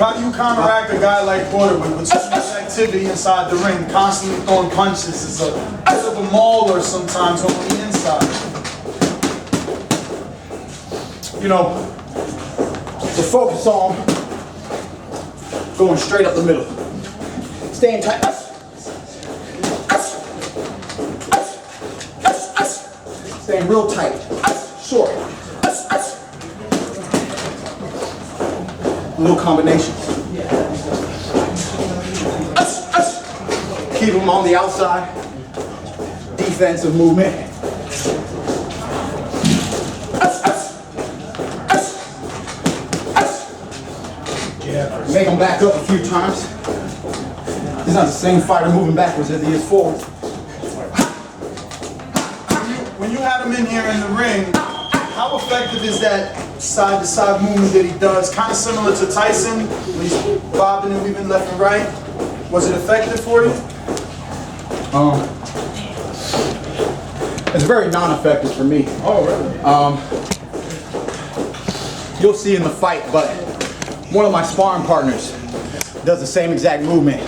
How do you counteract a guy like Porter with so much activity inside the ring, constantly throwing punches? It's a bit of a mauler sometimes on the inside. You know, to focus on going straight up the middle. Staying tight. Staying real tight. Short. Little combinations. Keep them on the outside. Defensive movement. Make them back up a few times. He's not the same fighter moving backwards as he is forward. When you had him in here in the ring, how effective is that side-to-side movement that he does? Kind of similar to Tyson, when he's bobbing and weaving left and right. Was it effective for you? It's very non-effective for me. Oh, really? You'll see in the fight, but one of my sparring partners does the same exact movement,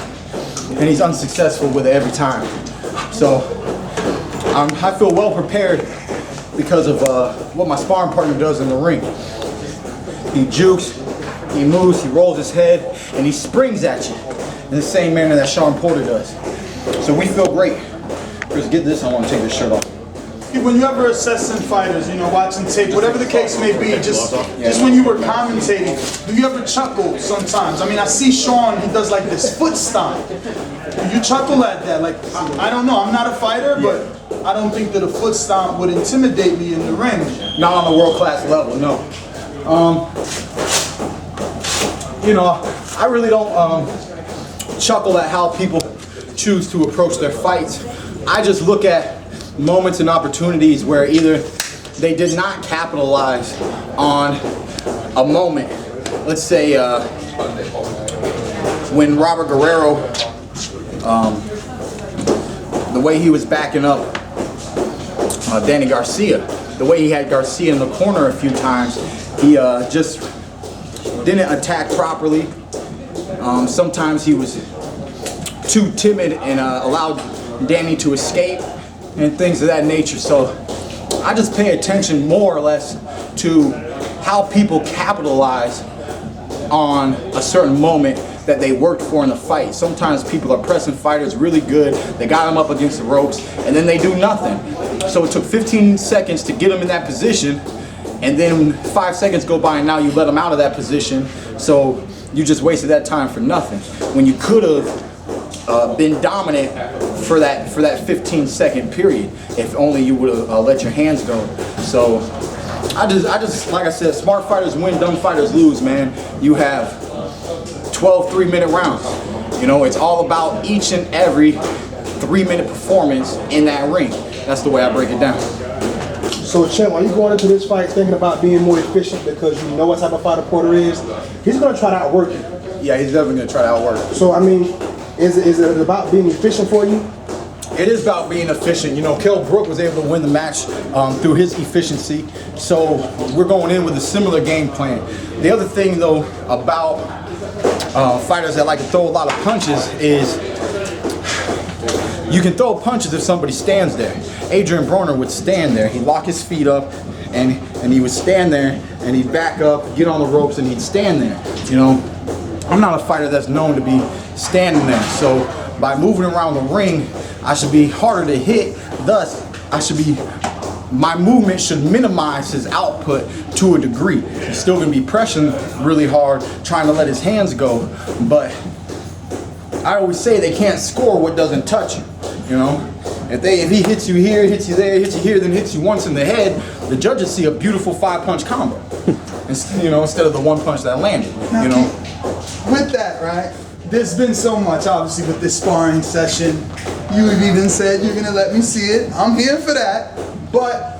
and he's unsuccessful with it every time. So I feel well prepared because of what my sparring partner does in the ring. He jukes, he moves, he rolls his head, and he springs at you in the same manner that Shawn Porter does. So we feel great. Just get this, I want to take this shirt off. When you ever assessing fighters, you know, watching tape, whatever the case may be, just when you were commentating, do you ever chuckle sometimes? I mean, I see Shawn, he does like this foot stomp. Do you chuckle at that? Like, I don't know, I'm not a fighter, but I don't think that a foot stomp would intimidate me in the ring. Not on a world-class level, no. You know, I really don't chuckle at how people choose to approach their fights. I just look at moments and opportunities where either they did not capitalize on a moment. Let's say when Robert Guerrero, the way he was backing up Danny Garcia, the way he had Garcia in the corner a few times, he just didn't attack properly. Sometimes he was too timid and allowed Danny to escape and things of that nature. So I just pay attention more or less to how people capitalize on a certain moment that they worked for in the fight. Sometimes people are pressing fighters really good, they got them up against the ropes, and then they do nothing. So it took 15 seconds to get them in that position, and then 5 seconds go by and now you let them out of that position, so you just wasted that time for nothing. When you could have been dominant for that 15-second period, if only you would have let your hands go. So I just like I said, smart fighters win, dumb fighters lose, man. You have 12 3-minute rounds. You know, it's all about each and every 3-minute performance in that ring. That's the way I break it down. So, Chem, are you going into this fight thinking about being more efficient because you know what type of fighter Porter is? He's going to try to outwork you. Yeah, he's definitely going to try to outwork. So, I mean, is it about being efficient for you? It is about being efficient. You know, Kell Brook was able to win the match through his efficiency. So we're going in with a similar game plan. The other thing, though, about fighters that like to throw a lot of punches is you can throw punches if somebody stands there. Adrian Broner would stand there. He'd lock his feet up, and he would stand there, and he'd back up, get on the ropes, and he'd stand there. You know, I'm not a fighter that's known to be standing there. So by moving around the ring, I should be harder to hit. Thus, my movement should minimize his output to a degree. He's still going to be pressing really hard, trying to let his hands go. But I always say they can't score what doesn't touch you. You know, if he hits you here, hits you there, hits you here, then hits you once in the head, the judges see a beautiful 5-punch combo. You know, instead of the 1 punch that landed. Now, you know, with that, right? There's been so much, obviously, with this sparring session. You have even said you're gonna let me see it. I'm here for that. But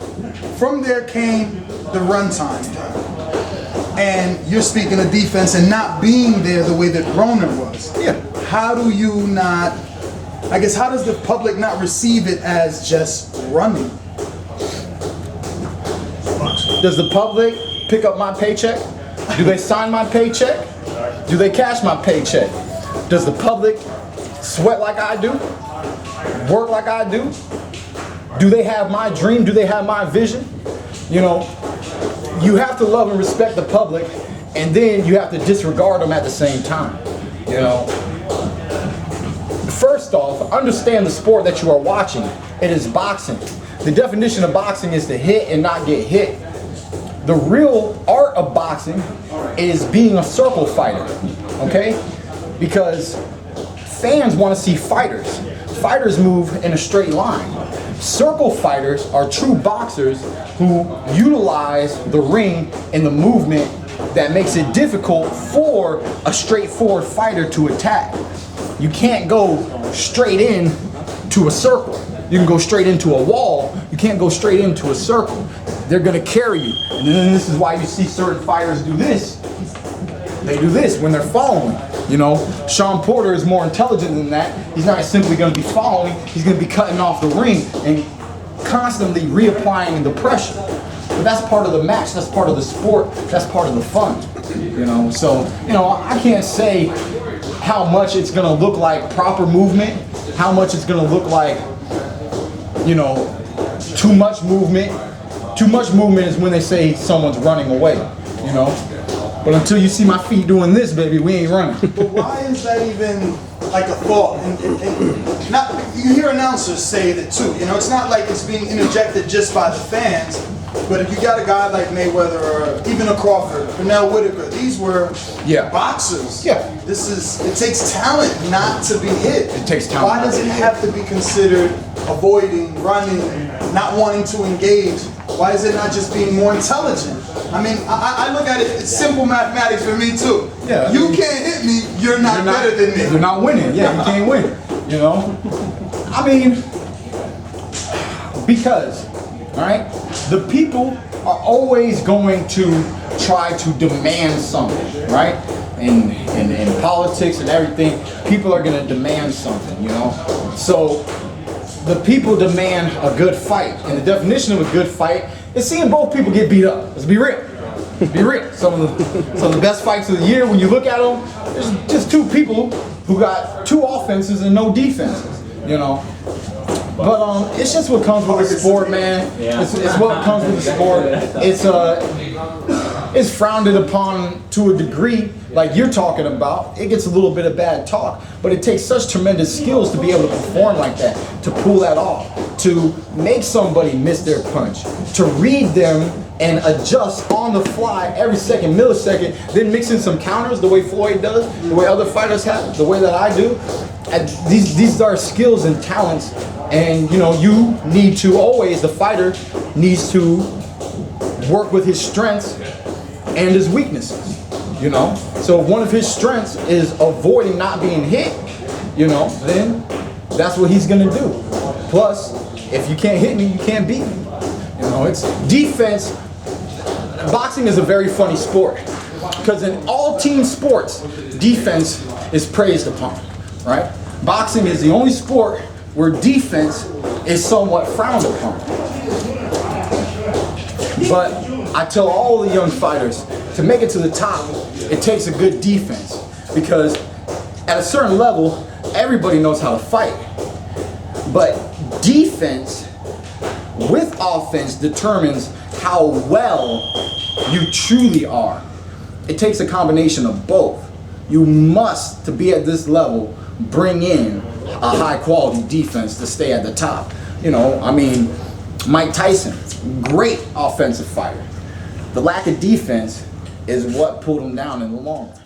from there came the runtime thing. And you're speaking of defense and not being there the way that Broner was. Yeah. How do you not, I guess, how does the public not receive it as just running? Does the public pick up my paycheck? Do they sign my paycheck? Do they cash my paycheck? Does the public sweat like I do? Work like I do? Do they have my dream? Do they have my vision? You know, you have to love and respect the public, and then you have to disregard them at the same time. You know, first off, understand the sport that you are watching. It is boxing. The definition of boxing is to hit and not get hit. The real art of boxing is being a circle fighter, okay? Because fans want to see fighters. Fighters move in a straight line. Circle fighters are true boxers who utilize the ring and the movement that makes it difficult for a straightforward fighter to attack. You can't go straight in to a circle. You can go straight into a wall. You can't go straight into a circle. They're gonna carry you. And then this is why you see certain fighters do this. They do this when they're following. You know, Shawn Porter is more intelligent than that. He's not simply gonna be following, he's gonna be cutting off the ring and constantly reapplying the pressure. But that's part of the match, that's part of the sport, that's part of the fun. You know, so, you know, I can't say how much it's gonna look like proper movement, how much it's gonna look like, you know, too much movement. Too much movement is when they say someone's running away, you know? But until you see my feet doing this, baby, we ain't running. But why is that even like a thought? And not, you hear announcers say that too, you know, it's not like it's being interjected just by the fans, but if you got a guy like Mayweather or even a Crawford, Pernell Whitaker, these were boxers. Yeah. It takes talent not to be hit. It takes talent. Why does it have to be considered avoiding, running, not wanting to engage? Why is it not just being more intelligent? I mean, I look at it, it's simple mathematics for me too. Yeah, you can't hit me, you're not better than me. You're not winning, yeah, you can't win, you know? I mean, because, all right, the people are always going to try to demand something, right? In politics and everything, people are gonna demand something, you know? So, the people demand a good fight, and the definition of a good fight is seeing both people get beat up. Let's be real. Be real. Some of the best fights of the year, when you look at them, there's just two people who got two offenses and no defenses. You know. But it's just what comes with the sport, man. It's what comes with the sport. It's frowned upon to a degree, like you're talking about. It gets a little bit of bad talk, but it takes such tremendous skills to be able to perform like that, to pull that off, to make somebody miss their punch, to read them and adjust on the fly every second, millisecond, then mix in some counters the way Floyd does, the way other fighters have, the way that I do. And these are skills and talents, and you know, you need to always, the fighter needs to work with his strengths and his weaknesses, you know? So if one of his strengths is avoiding not being hit, you know, then that's what he's gonna do. Plus, if you can't hit me, you can't beat me. You know, it's defense. Boxing is a very funny sport because in all team sports, defense is praised upon, right? Boxing is the only sport where defense is somewhat frowned upon. But I tell all the young fighters, to make it to the top, it takes a good defense. Because at a certain level, everybody knows how to fight. But defense with offense determines how well you truly are. It takes a combination of both. You must, to be at this level, bring in a high quality defense to stay at the top. You know, I mean, Mike Tyson, great offensive fighter. The lack of defense is what pulled him down in the long run.